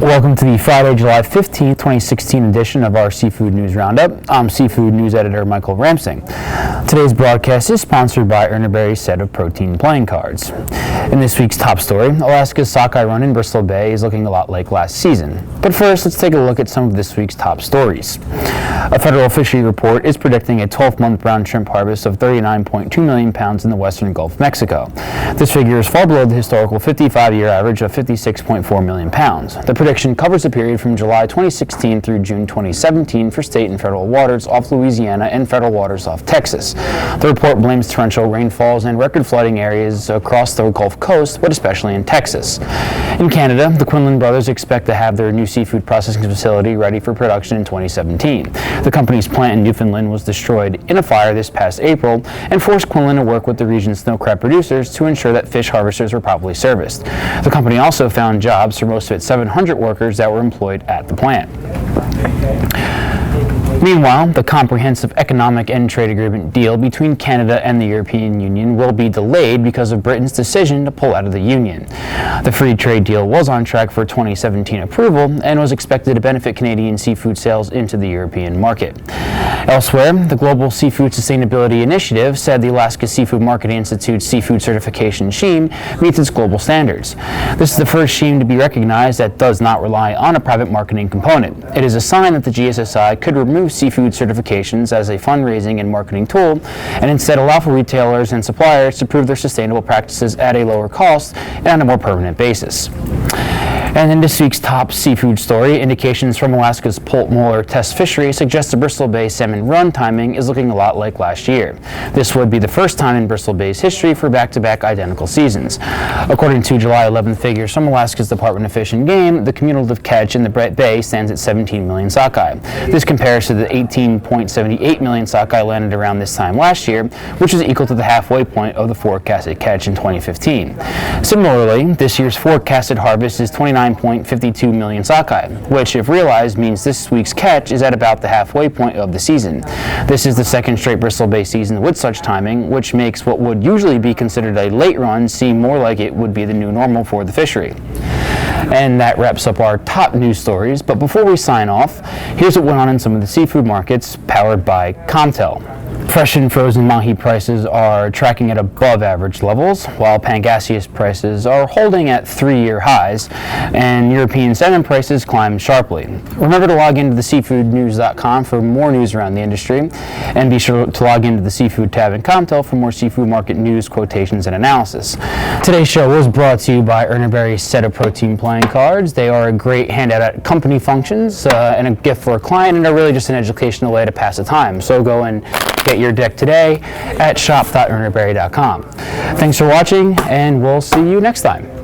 Welcome to the Friday, July 15th, 2016 edition of our Seafood News Roundup. I'm Seafood News Editor Michael Ramsing. Today's broadcast is sponsored by Urner Barry's set of protein playing cards. In this week's top story, Alaska's sockeye run in Bristol Bay is looking a lot like last season. But first, let's take a look at some of this week's top stories. A federal fishery report is predicting a 12-month brown shrimp harvest of 39.2 million pounds in the western Gulf of Mexico. This figure is far below the historical 55-year average of 56.4 million pounds. The prediction covers the period from July 2016 through June 2017 for state and federal waters off Louisiana and federal waters off Texas. The report blames torrential rainfalls and record flooding areas across the Gulf Coast, but especially in Texas. In Canada, the Quinlan brothers expect to have their new seafood processing facility ready for production in 2017. The company's plant in Newfoundland was destroyed in a fire this past April and forced Quinlan to work with the region's snow crab producers to ensure that fish harvesters were properly serviced. The company also found jobs for most of its 700 workers that were employed at the plant. Meanwhile, the Comprehensive Economic and Trade Agreement deal between Canada and the European Union will be delayed because of Britain's decision to pull out of the Union. The free trade deal was on track for 2017 approval and was expected to benefit Canadian seafood sales into the European market. Elsewhere, the Global Seafood Sustainability Initiative said the Alaska Seafood Marketing Institute's seafood certification scheme meets its global standards. This is the first scheme to be recognized that does not rely on a private marketing component. It is a sign that the GSSI could remove seafood certifications as a fundraising and marketing tool and instead allow for retailers and suppliers to prove their sustainable practices at a lower cost and on a more permanent basis. And in this week's top seafood story, indications from Alaska's Polk-Moeller test fishery suggest the Bristol Bay salmon run timing is looking a lot like last year. This would be the first time in Bristol Bay's history for back-to-back identical seasons. According to July 11th figures from Alaska's Department of Fish and Game, the cumulative catch in the Bay stands at 17 million sockeye. This compares to the 18.78 million sockeye landed around this time last year, which is equal to the halfway point of the forecasted catch in 2015. Similarly, this year's forecasted harvest is 29.52 million sockeye, which, if realized, means this week's catch is at about the halfway point of the season. This is the second straight Bristol Bay season with such timing, which makes what would usually be considered a late run seem more like it would be the new normal for the fishery. And that wraps up our top news stories, but before we sign off, here's what went on in some of the seafood markets powered by Comtel. Fresh and frozen mahi prices are tracking at above average levels, while pangasius prices are holding at 3-year highs, and European salmon prices climbed sharply. Remember to log into theseafoodnews.com for more news around the industry, and be sure to log into the Seafood tab in Comtel for more seafood market news, quotations, and analysis. Today's show was brought to you by Urner Barry's set of protein playing cards. They are a great handout at company functions and a gift for a client, and are really just an educational way to pass the time. So go and get your deck today at shop.urnerbarry.com. Thanks for watching, and we'll see you next time.